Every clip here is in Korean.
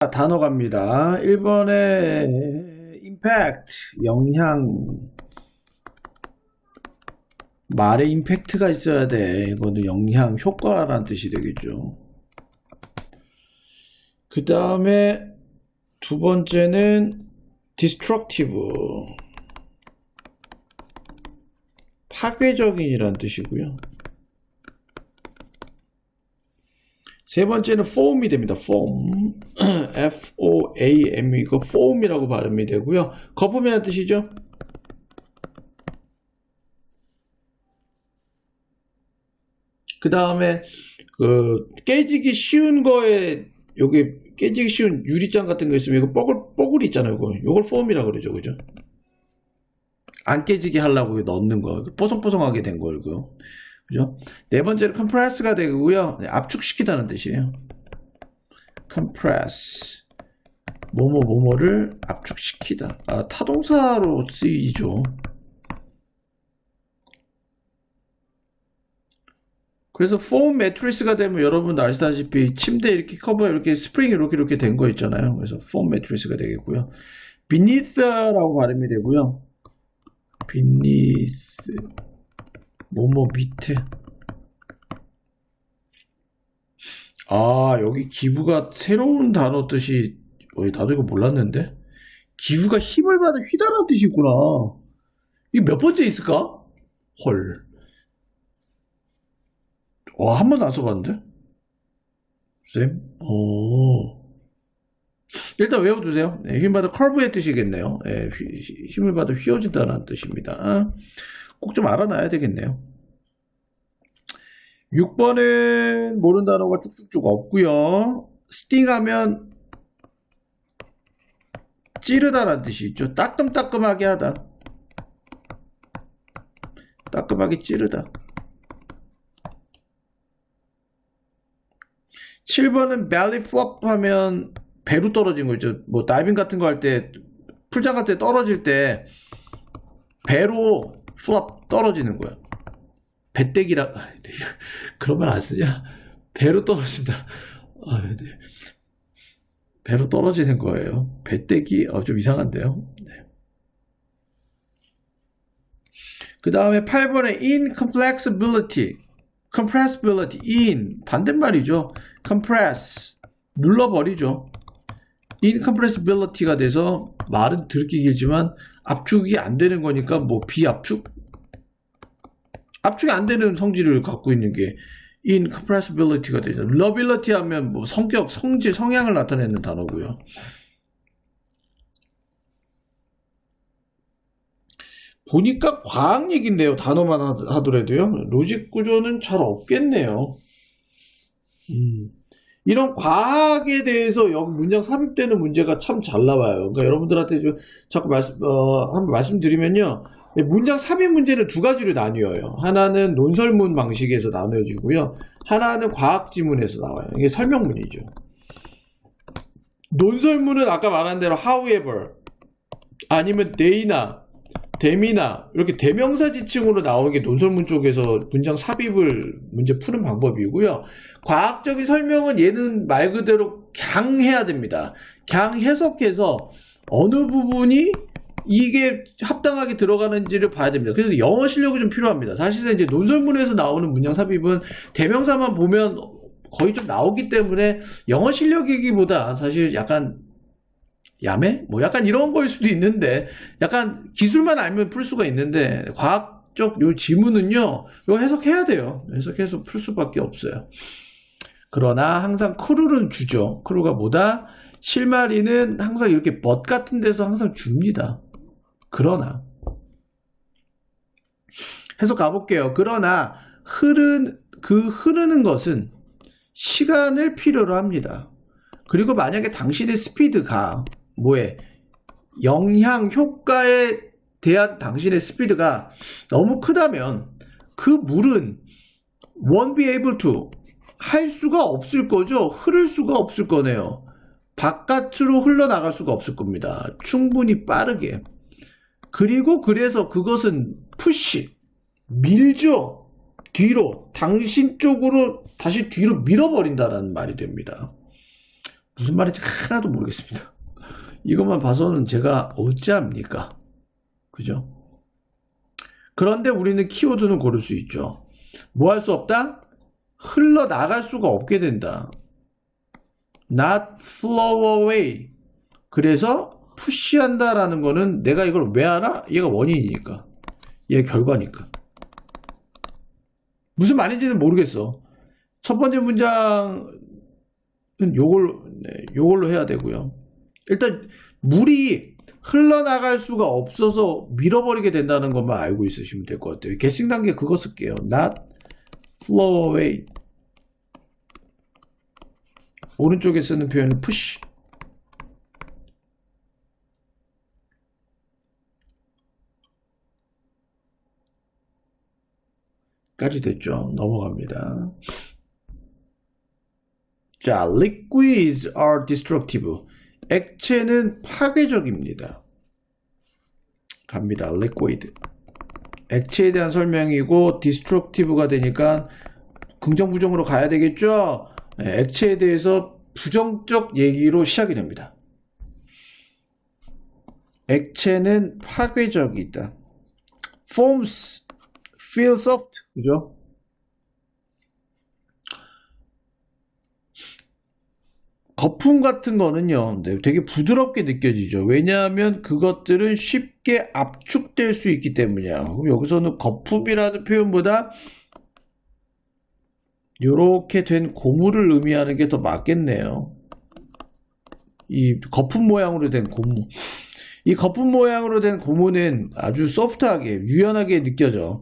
자, 단어 갑니다. 1번에 impact, 영향. 말에 임팩트가 있어야 돼. 이거는 영향, 효과라는 뜻이 되겠죠. 그 다음에 두 번째는 destructive, 파괴적인이라는 뜻이고요. 세 번째는 form이 됩니다. form, F-O-A-M, 이거 form이라고 발음이 되고요. 거품이라는 뜻이죠. 그 다음에 깨지기 쉬운 거에, 여기 깨지기 쉬운 유리잔 같은 거 있으면 이거 뽀글 있잖아요. 이걸 form이라고 그러죠, 그죠? 안 깨지게 하려고 넣는 거, 뽀송뽀송하게 된 거, 이거. 그죠? 네 번째는 compress가 되고요. 압축시키다는 뜻이에요. compress, 뭐뭐를 압축시키다. 타동사로 쓰이죠. 그래서 foam 매트리스가 되면 여러분 아시다시피 침대 이렇게 커버, 이렇게 스프링이 이렇게 된 거 있잖아요. 그래서 foam 매트리스가 되겠고요. beneath라고 발음이 되고요. beneath, 뭐뭐 밑에. 여기 기부가 새로운 단어 뜻이, 나도 이거 몰랐는데. 기부가 힘을 받아 휘다라는 뜻이구나. 이게 몇 번째 있을까? 헐. 한 번도 안 써봤는데? 쌤? 일단 외워두세요. 네, 힘을 받아 커브의 뜻이겠네요. 네, 힘을 받아 휘어진다는 뜻입니다. 꼭 좀 알아놔야 되겠네요. 6번은 모르는 단어가 쭉쭉쭉 없고요. 스팅하면 찌르다라는 뜻이 있죠. 따끔따끔하게 하다. 따끔하게 찌르다. 7번은 belly flop 하면 배로 떨어진 거 있죠. 뭐 다이빙 같은 거 할 때, 풀장 같은 때 떨어질 때 배로 flop 떨어지는 거야. 배때기라, 그런 말 안 쓰냐? 배로 떨어진다. 네. 배로 떨어지는 거예요. 배때기, 좀 이상한데요. 네. 그 다음에 8번에 incompressibility, compressibility, in, 반대말이죠. compress, 눌러버리죠. incompressibility가 돼서 말은 들기 길지만 압축이 안 되는 거니까 뭐 비압축? 압축이 안 되는 성질을 갖고 있는 게 incompressibility가 되죠. lovability 하면 뭐 성격, 성질, 성향을 나타내는 단어고요. 보니까 과학 얘기인데요. 단어만 하더라도요. 로직 구조는 잘 없겠네요. 이런 과학에 대해서 여기 문장 삽입되는 문제가 참 잘 나와요. 그러니까 여러분들한테 좀 자꾸 한번 말씀드리면요. 문장 삽입 문제는 두 가지로 나뉘어요. 하나는 논설문 방식에서 나눠지고요. 하나는 과학 지문에서 나와요. 이게 설명문이죠. 논설문은 아까 말한 대로 however, 아니면 they나 them이나 이렇게 대명사 지칭으로 나오는 게 논설문 쪽에서 문장 삽입을 문제 푸는 방법이고요. 과학적인 설명은 얘는 말 그대로 그냥 해야 됩니다. 그냥 해석해서 어느 부분이 이게 합당하게 들어가는지를 봐야 됩니다. 그래서 영어 실력이 좀 필요합니다. 사실은 이제 논설문에서 나오는 문장 삽입은 대명사만 보면 거의 좀 나오기 때문에 영어 실력이기보다 사실 약간 야매? 뭐 약간 이런 거일 수도 있는데, 약간 기술만 알면 풀 수가 있는데, 과학적 요 지문은요, 이거 해석해야 돼요. 해석해서 풀 수밖에 없어요. 그러나 항상 크루는 주죠. 크루가 뭐다? 실마리는 항상 이렇게 멋 같은 데서 항상 줍니다. 그러나 해석 가볼게요. 그러나 흐르는 것은 시간을 필요로 합니다. 그리고 만약에 당신의 스피드가 영향, 효과에 대한 당신의 스피드가 너무 크다면 그 물은 won't be able to 할 수가 없을 거죠. 흐를 수가 없을 거네요. 바깥으로 흘러나갈 수가 없을 겁니다. 충분히 빠르게. 그리고 그래서 그것은 푸시, 밀죠. 뒤로, 당신 쪽으로 다시 뒤로 밀어버린다는 말이 됩니다. 무슨 말인지 하나도 모르겠습니다. 이것만 봐서는 제가 어찌합니까? 그죠? 그런데 우리는 키워드는 고를 수 있죠. 뭐 할 수 없다? 흘러나갈 수가 없게 된다. Not flow away. 그래서 푸시한다라는 거는 내가 이걸 왜 알아? 얘가 원인이니까. 얘가 결과니까. 무슨 말인지는 모르겠어. 첫 번째 문장은 요걸로 해야 되고요. 일단 물이 흘러나갈 수가 없어서 밀어버리게 된다는 것만 알고 있으시면 될 것 같아요. 게싱 단계 그거 쓸게요. Not flow away. 오른쪽에 쓰는 표현은 push. 까지 됐죠. 넘어갑니다. 자, liquids are destructive. 액체는 파괴적입니다. 갑니다. liquid. 액체에 대한 설명이고 destructive가 되니까 긍정 부정으로 가야 되겠죠. 네, 액체에 대해서 부정적 얘기로 시작이 됩니다. 액체는 파괴적이다. forms feel soft. 그죠? 거품 같은 거는요, 되게 부드럽게 느껴지죠. 왜냐하면 그것들은 쉽게 압축될 수 있기 때문이야. 그럼 여기서는 거품이라는 표현보다 이렇게 된 고무를 의미하는 게 더 맞겠네요. 이 거품 모양으로 된 고무. 이 거품 모양으로 된 고무는 아주 소프트하게, 유연하게 느껴져.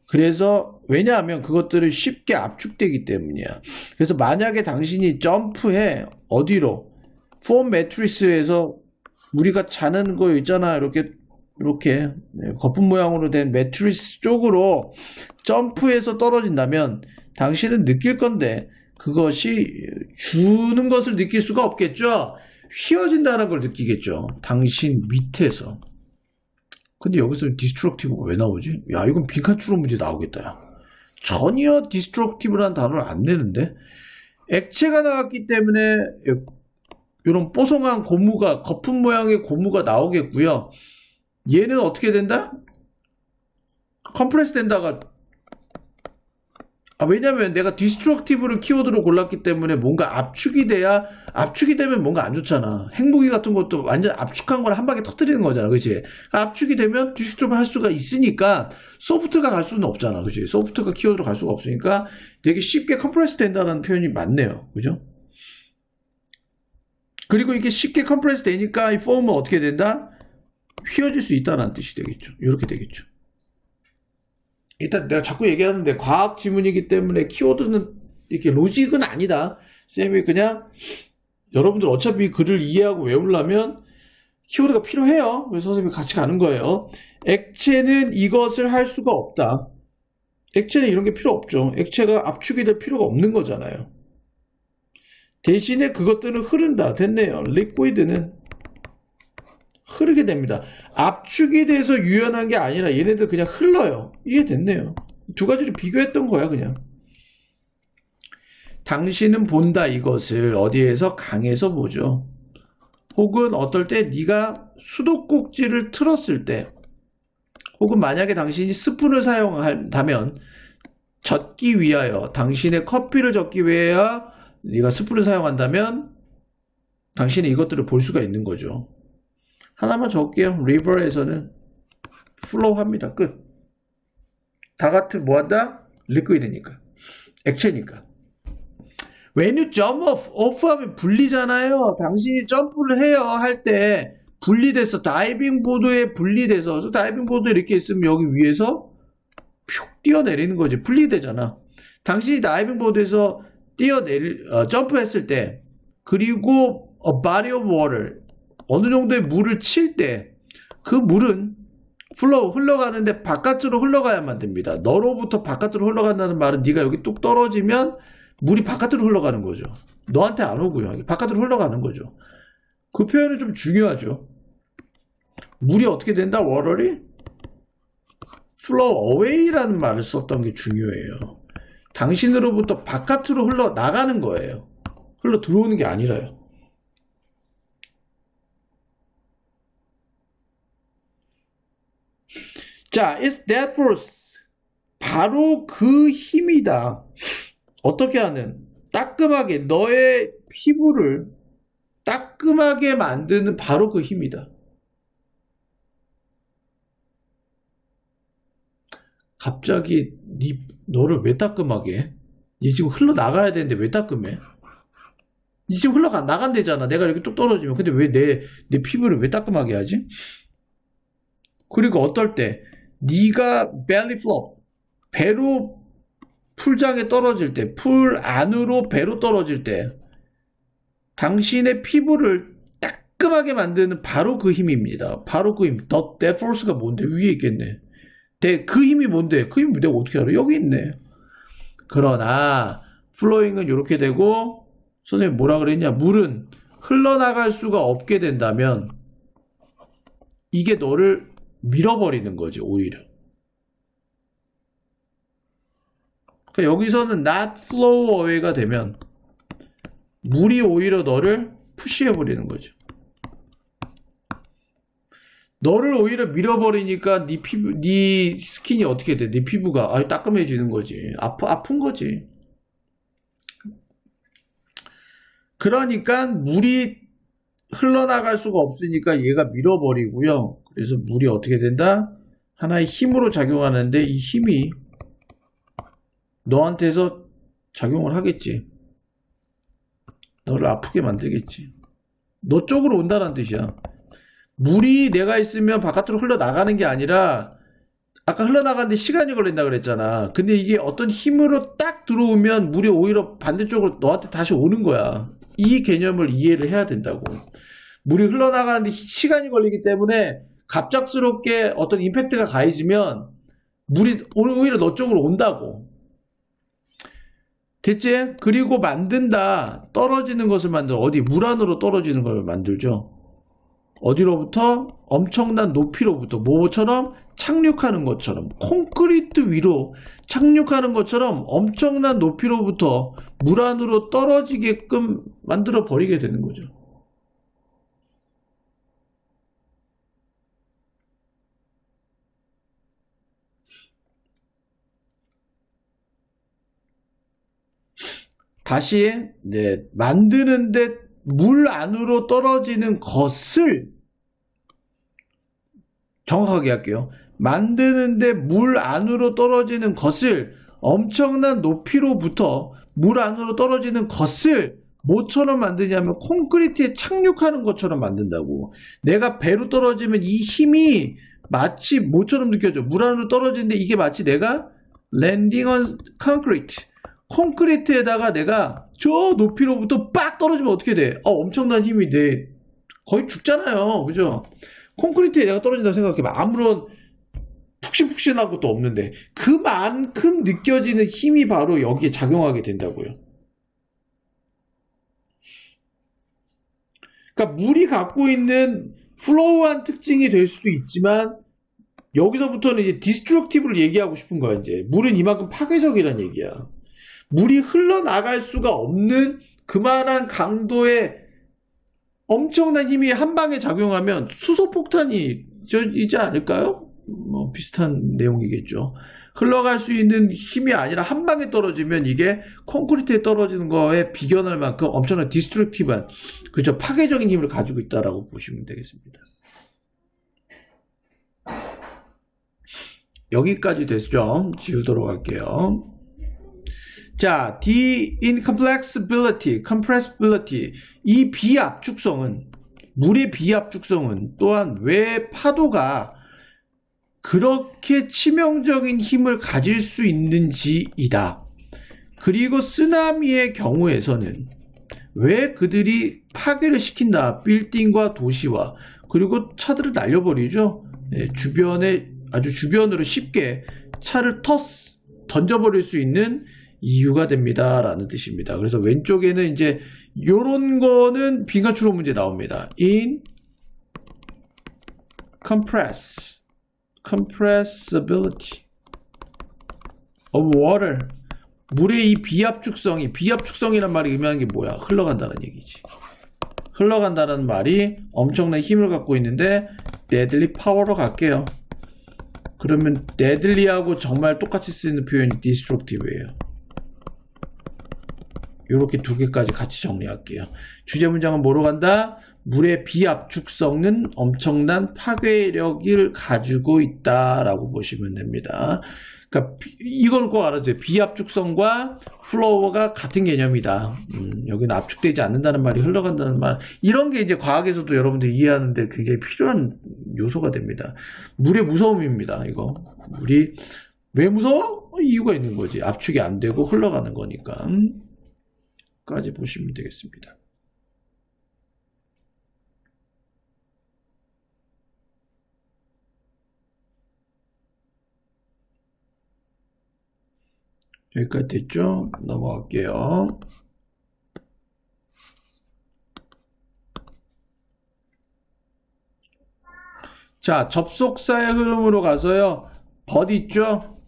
그래서 왜냐하면 그것들은 쉽게 압축되기 때문이야. 그래서 만약에 당신이 점프해 어디로 폼 매트리스에서 우리가 자는 거 있잖아, 이렇게 거품 모양으로 된 매트리스 쪽으로 점프해서 떨어진다면 당신은 느낄 건데 그것이 주는 것을 느낄 수가 없겠죠. 휘어진다는 걸 느끼겠죠. 당신 밑에서. 근데 여기서 디스트럭티브가 왜 나오지? 야, 이건 빈칸 추론 문제 나오겠다. 야. 전혀 디스트럭티브라는 단어를 안 내는데 액체가 나왔기 때문에 이런 뽀송한 고무가, 거품 모양의 고무가 나오겠고요. 얘는 어떻게 된다? 컴프레스 된다가 왜냐면 내가 디스트럭티브를 키워드로 골랐기 때문에 뭔가 압축이 되면 뭔가 안 좋잖아. 핵무기 같은 것도 완전 압축한 걸 한 방에 터뜨리는 거잖아. 그치? 압축이 되면 디스트럭티브 할 수가 있으니까 소프트가 갈 수는 없잖아. 그치? 소프트가 키워드로 갈 수가 없으니까 되게 쉽게 컴프레스 된다는 표현이 맞네요. 그죠? 그리고 이게 쉽게 컴프레스 되니까 이 폼은 어떻게 된다? 휘어질 수 있다는 뜻이 되겠죠. 이렇게 되겠죠. 일단 내가 자꾸 얘기하는데 과학 지문이기 때문에 키워드는 이렇게 로직은 아니다. 쌤이 그냥 여러분들 어차피 글을 이해하고 외우려면 키워드가 필요해요. 그래서 선생님이 같이 가는 거예요. 액체는 이것을 할 수가 없다. 액체는 이런 게 필요 없죠. 액체가 압축이 될 필요가 없는 거잖아요. 대신에 그것들은 흐른다. 됐네요. 리퀴드는 흐르게 됩니다. 압축이 돼서 유연한 게 아니라 얘네들 그냥 흘러요. 이해됐네요. 두 가지를 비교했던 거야 그냥. 당신은 본다 이것을 어디에서? 강에서 보죠. 혹은 어떨 때 네가 수도꼭지를 틀었을 때, 혹은 만약에 당신이 스푼을 사용한다면 젓기 위하여, 당신의 커피를 젓기 위하여 네가 스푼을 사용한다면 당신은 이것들을 볼 수가 있는 거죠. 하나만 적을게요. 리버에서는 플로우 합니다. 끝. 다 같은 뭐 한다? 리퀴드니까. 액체니까. When you jump off 하면 분리잖아요. 당신이 점프를 해요. 할 때 분리돼서 다이빙 보드에 분리돼서 다이빙 보드에 이렇게 있으면 여기 위에서 슉 뛰어내리는 거지. 분리되잖아. 당신이 다이빙 보드에서 점프했을 때, 그리고 a body of water, 어느 정도의 물을 칠 때 그 물은 플로우, 흘러가는데 바깥으로 흘러가야만 됩니다. 너로부터 바깥으로 흘러간다는 말은 네가 여기 뚝 떨어지면 물이 바깥으로 흘러가는 거죠. 너한테 안 오고요. 바깥으로 흘러가는 거죠. 그 표현은 좀 중요하죠. 물이 어떻게 된다? water이 flow away라는 말을 썼던 게 중요해요. 당신으로부터 바깥으로 흘러나가는 거예요. 흘러 들어오는 게 아니라요. 자, it's that force. 바로 그 힘이다. 어떻게 하는? 따끔하게 너의 피부를 따끔하게 만드는 바로 그 힘이다. 갑자기 너를 왜 따끔하게 해? 니 지금 흘러나가야 되는데 왜 따끔해? 니 지금 흘러나간대잖아. 내가 이렇게 뚝 떨어지면. 근데 왜 내 피부를 왜 따끔하게 하지? 그리고 어떨 때 니가 belly flop, 배로 풀장에 떨어질 때, 풀 안으로 배로 떨어질 때 당신의 피부를 따끔하게 만드는 바로 그 힘입니다. 바로 그 힘. that force가 뭔데? 위에 있겠네. 그 힘이 뭔데? 그 힘이 내가 어떻게 알아? 여기 있네. 그러나 flowing은 이렇게 되고, 선생님 뭐라 그랬냐? 물은 흘러나갈 수가 없게 된다면 이게 너를 밀어버리는 거지, 오히려. 그러니까 여기서는 not flow away가 되면 물이 오히려 너를 푸시해버리는 거죠. 너를 오히려 밀어버리니까 네 스킨이 어떻게 돼? 네 피부가 따끔해지는 거지. 아픈 거지. 그러니까 물이 흘러나갈 수가 없으니까 얘가 밀어버리고요. 그래서 물이 어떻게 된다? 하나의 힘으로 작용하는데 이 힘이 너한테서 작용을 하겠지. 너를 아프게 만들겠지. 너 쪽으로 온다는 뜻이야. 물이 내가 있으면 바깥으로 흘러나가는 게 아니라, 아까 흘러나가는데 시간이 걸린다 그랬잖아. 근데 이게 어떤 힘으로 딱 들어오면 물이 오히려 반대쪽으로 너한테 다시 오는 거야. 이 개념을 이해를 해야 된다고. 물이 흘러나가는데 시간이 걸리기 때문에 갑작스럽게 어떤 임팩트가 가해지면 물이 오히려 너 쪽으로 온다고. 됐지? 그리고 만든다. 떨어지는 것을 만들어. 어디? 물 안으로 떨어지는 걸 만들죠. 어디로부터? 엄청난 높이로부터. 뭐처럼? 착륙하는 것처럼. 콘크리트 위로 착륙하는 것처럼 엄청난 높이로부터 물 안으로 떨어지게끔 만들어 버리게 되는 거죠. 다시, 만드는데 물 안으로 떨어지는 것을 정확하게 할게요. 만드는데 물 안으로 떨어지는 것을 엄청난 높이로부터 물 안으로 떨어지는 것을 뭐처럼 만드냐면 콘크리트에 착륙하는 것처럼 만든다고. 내가 배로 떨어지면 이 힘이 마치 뭐처럼 느껴져. 물 안으로 떨어지는데 이게 마치 내가 landing on concrete. 콘크리트에다가 내가 저 높이로부터 빡 떨어지면 어떻게 돼? 엄청난 힘이 돼. 거의 죽잖아요. 그죠? 콘크리트에 내가 떨어진다고 생각해봐. 아무런 푹신푹신한 것도 없는데 그만큼 느껴지는 힘이 바로 여기에 작용하게 된다고요. 그러니까 물이 갖고 있는 플로우한 특징이 될 수도 있지만 여기서부터는 이제 디스트럭티브를 얘기하고 싶은 거야. 이제 물은 이만큼 파괴적이란 얘기야. 물이 흘러나갈 수가 없는 그만한 강도의 엄청난 힘이 한 방에 작용하면 수소폭탄이 이지 않을까요? 비슷한 내용이겠죠. 흘러갈 수 있는 힘이 아니라 한 방에 떨어지면 이게 콘크리트에 떨어지는 거에 비견할 만큼 엄청난 디스트럭티브한, 그죠? 파괴적인 힘을 가지고 있다라고 보시면 되겠습니다. 여기까지 됐죠? 지우도록 할게요. 자, the incompressibility, compressibility, 이 비압축성은, 물의 비압축성은 또한 왜 파도가 그렇게 치명적인 힘을 가질 수 있는지이다. 그리고 쓰나미의 경우에서는 왜 그들이 파괴를 시킨다. 빌딩과 도시와, 그리고 차들을 날려버리죠. 아주 주변으로 쉽게 차를 던져버릴 수 있는 이유가 됩니다. 라는 뜻입니다. 그래서 왼쪽에는 이제 요런 거는 빈칸 추론 문제 나옵니다. in compressibility of water. 물의 이 비압축성이란 말이 의미하는 게 뭐야? 흘러간다는 얘기지. 흘러간다는 말이 엄청난 힘을 갖고 있는데 deadly power로 갈게요. 그러면 deadly하고 정말 똑같이 쓰는 표현이 destructive예요. 이렇게 두 개까지 같이 정리할게요. 주제 문장은 뭐로 간다? 물의 비압축성은 엄청난 파괴력을 가지고 있다라고 보시면 됩니다. 그러니까 이걸 꼭 알아두세요. 비압축성과 flow가 같은 개념이다. 여기는 압축되지 않는다는 말이 흘러간다는 말. 이런 게 이제 과학에서도 여러분들이 이해하는데 굉장히 필요한 요소가 됩니다. 물의 무서움입니다. 이거 물이 왜 무서워? 이유가 있는 거지. 압축이 안 되고 흘러가는 거니까. 까지 보시면 되겠습니다. 여기까지 됐죠? 넘어갈게요. 자, 접속사의 흐름으로 가서요. but 있죠?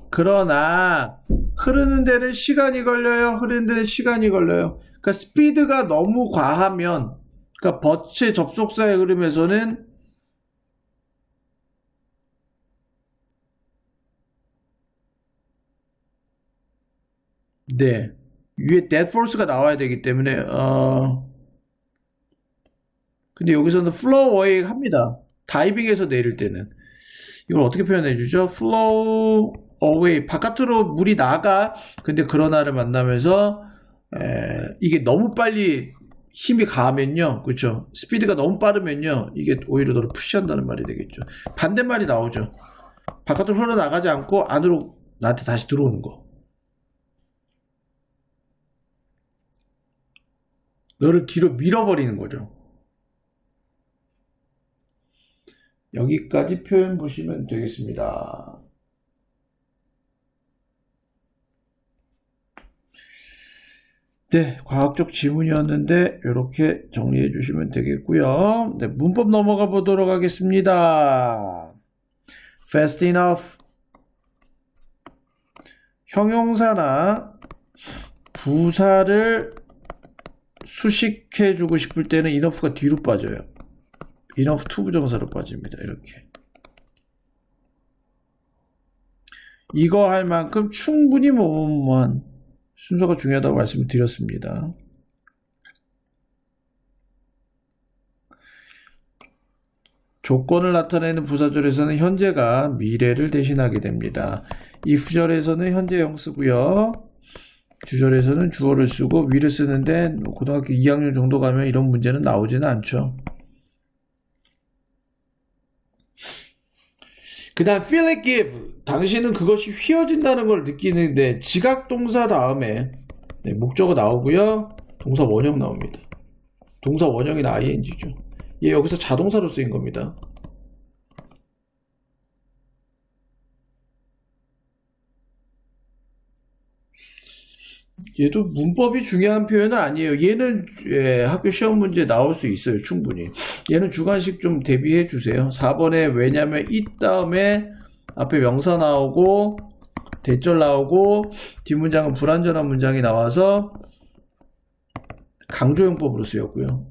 그러나 흐르는 데는 시간이 걸려요. 흐르는 데는 시간이 걸려요. 그러니까 스피드가 너무 과하면, 그러니까 but의 접속사의 흐름에서는 네, 위에 dead force가 나와야 되기 때문에 근데 여기서는 flow away 합니다. 다이빙에서 내릴 때는 이걸 어떻게 표현해 주죠? flow away, 바깥으로 물이 나가. 근데 그러나를 만나면서 이게 너무 빨리 힘이 가하면요, 그렇죠? 스피드가 너무 빠르면요, 이게 오히려 너를 푸시한다는 말이 되겠죠. 반대말이 나오죠. 바깥으로 흘러나가지 않고 안으로 나한테 다시 들어오는 거. 너를 뒤로 밀어버리는 거죠. 여기까지 표현 보시면 되겠습니다. 네, 과학적 지문이었는데 이렇게 정리해 주시면 되겠고요. 네, 문법 넘어가 보도록 하겠습니다. Fast enough. 형용사나 부사를 수식해 주고 싶을 때는 enough가 뒤로 빠져요. enough to 부정사로 빠집니다. 이렇게. 이거 할 만큼 충분히 뭐뭐한 순서가 중요하다고 말씀을 드렸습니다. 조건을 나타내는 부사절에서는 현재가 미래를 대신하게 됩니다. if절에서는 현재형 쓰고요. 주절에서는 주어를 쓰고 위를 쓰는데 고등학교 2학년 정도 가면 이런 문제는 나오지는 않죠. 그 다음 feel it give. 당신은 그것이 휘어진다는 걸 느끼는데 지각 동사 다음에 목적어 나오고요. 동사 원형 나옵니다. 동사 원형이나 ing죠. 얘 여기서 자동사로 쓰인 겁니다. 얘도 문법이 중요한 표현은 아니에요. 얘는 학교 시험 문제 나올 수 있어요. 충분히. 얘는 주관식 좀 대비해 주세요. 4번에 왜냐면 it 다음에 앞에 명사 나오고 대절 나오고 뒷문장은 불완전한 문장이 나와서 강조용법으로 쓰였고요.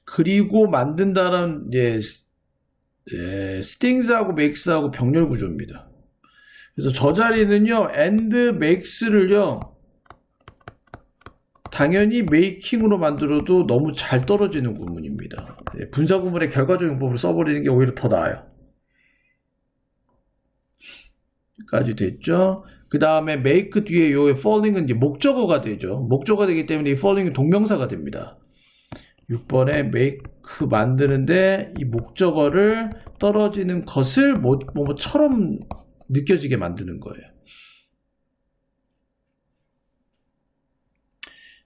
그리고 만든다는 stings하고 makes하고 병렬 구조입니다. 그래서 저 자리는요, and makes를요, 당연히 making으로 만들어도 너무 잘 떨어지는 구문입니다. 분사 구문의 결과적 용법으로 써버리는 게 오히려 더 나아요. 까지 됐죠? 그 다음에 make 뒤에 요 falling은 이제 목적어가 되죠. 목적어가 되기 때문에 이 falling은 동명사가 됩니다. 6번에 make 만드는데 이 목적어를 떨어지는 것을 뭐처럼 느껴지게 만드는 거예요.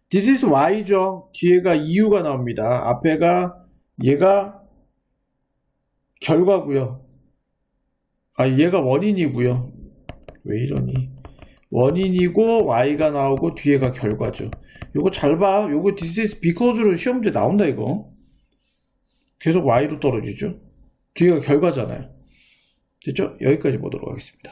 This is why죠. 뒤에가 이유가 나옵니다. 앞에가 얘가 결과고요. 얘가 원인이고요. 왜 이러니? 원인이고 y가 나오고 뒤에가 결과죠. 요거 잘 봐. 요거 this is because로 시험 문제 나온다 이거. 계속 y로 떨어지죠. 뒤에가 결과잖아요. 됐죠? 여기까지 보도록 하겠습니다.